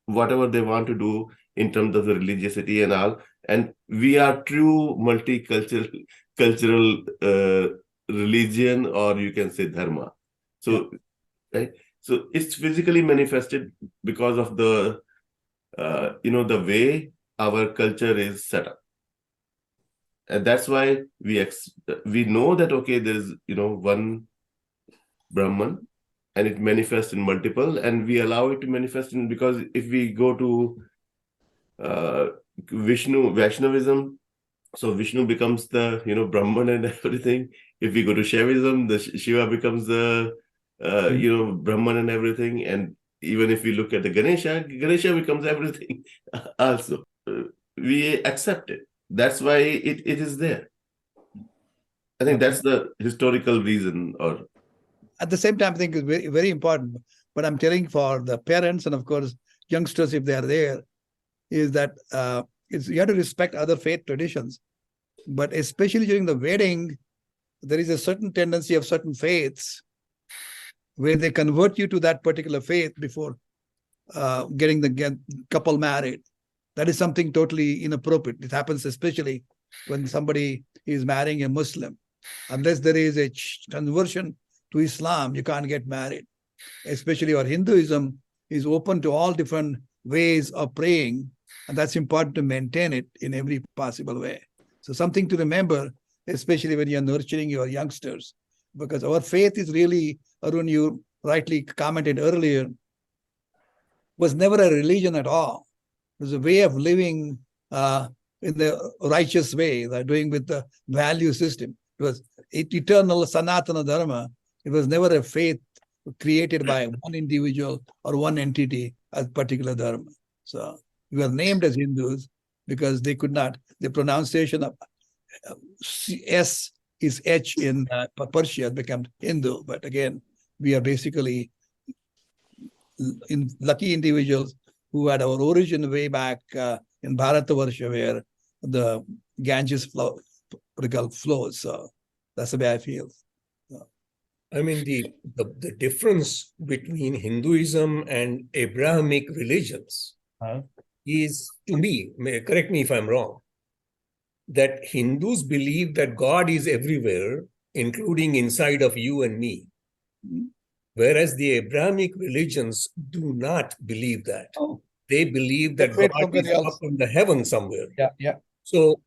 whatever they want to do in terms of the religiosity and all. And we are true multicultural religion, or you can say dharma. So, right? So it's physically manifested because of the the way our culture is set up. And that's why we know that, okay, there's one Brahman, and it manifests in multiple, and we allow it to manifest in, because if we go to Vaishnavism, so Vishnu becomes the Brahman and everything. If we go to Shaivism, the Shiva becomes the Brahman and everything. And even if we look at the Ganesha becomes everything also. We accept it. That's why it is there. I think that's the historical reason. Or at the same time, I think it's very, very important. But I'm telling for the parents and, of course, youngsters, if they are there, is that you have to respect other faith traditions. But especially during the wedding, there is a certain tendency of certain faiths where they convert you to that particular faith before getting the couple married. That is something totally inappropriate. It happens especially when somebody is marrying a Muslim. Unless there is a conversion to Islam, you can't get married. Especially our Hinduism is open to all different ways of praying, and that's important to maintain it in every possible way. So something to remember, especially when you're nurturing your youngsters, because our faith is really, Arun, you rightly commented earlier, was never a religion at all. It was a way of living in the righteous way, doing with the value system. It was eternal Sanatana Dharma. It was never a faith created by one individual or one entity as particular Dharma. So we were named as Hindus because they could not, the pronunciation of S is H in Persia became Hindu. But again, we are basically lucky individuals who had our origin way back in Bharatavarsha, where the Ganges flows. So that's the way I feel. I mean, the difference between Hinduism and Abrahamic religions is, to me, correct me if I'm wrong, that Hindus believe that God is everywhere, including inside of you and me. Whereas the Abrahamic religions do not believe that. They believe that God is up in the heavens somewhere. Yeah. So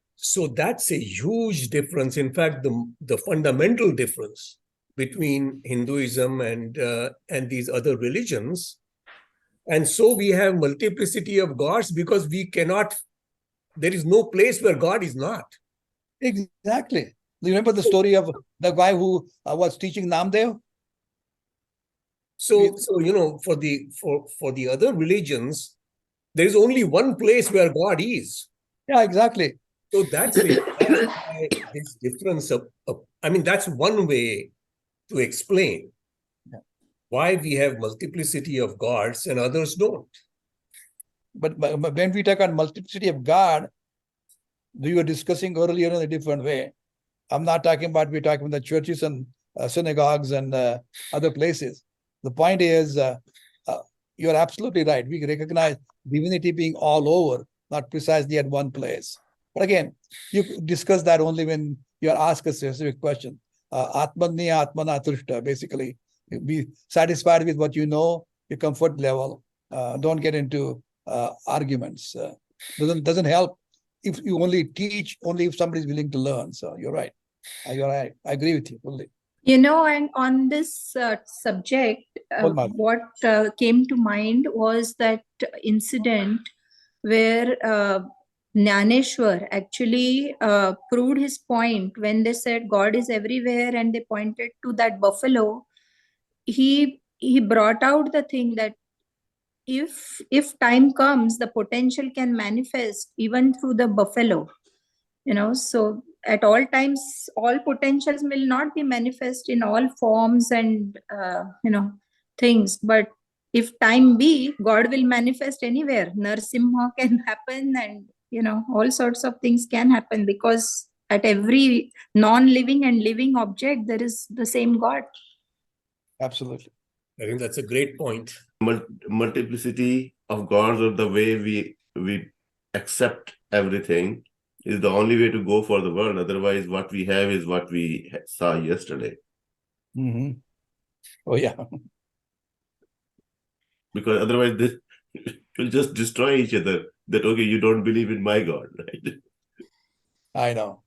that's a huge difference. In fact, the fundamental difference between Hinduism and these other religions. And so we have multiplicity of gods because there is no place where God is not. Exactly. Do you remember the story of the guy who was teaching Namdev? So for the other religions, there is only one place where God is. Yeah, exactly. So that's why this difference I mean, that's one way to explain. Yeah. why we have multiplicity of gods and others don't. But when we talk on multiplicity of God, we were discussing earlier in a different way. I'm not talking about, we're talking about the churches and synagogues and other places. The point is, you're absolutely right. We recognize divinity being all over, not precisely at one place. But again, you discuss that only when you are asked a specific question. Atmanya Atmana Tushta, basically. Be satisfied with what you know, your comfort level. Don't get into arguments. Doesn't help if you only teach, only if somebody is willing to learn. So you're right. You're right. I agree with you fully. And on this subject, what came to mind was that incident where Jnaneshwar actually proved his point when they said God is everywhere and they pointed to that buffalo. He brought out the thing that if time comes, the potential can manifest even through the buffalo. So at all times, all potentials will not be manifest in all forms and things, but if time be, God will manifest anywhere. Narsimha can happen, and all sorts of things can happen, because at every non-living and living object there is the same God. Absolutely. I think that's a great point. Multiplicity of gods, or the way we accept everything, is the only way to go for the world. Otherwise, what we have is what we saw yesterday. Mm-hmm. Oh, yeah. Because otherwise, this will just destroy each other. That, okay, you don't believe in my God, right? I know.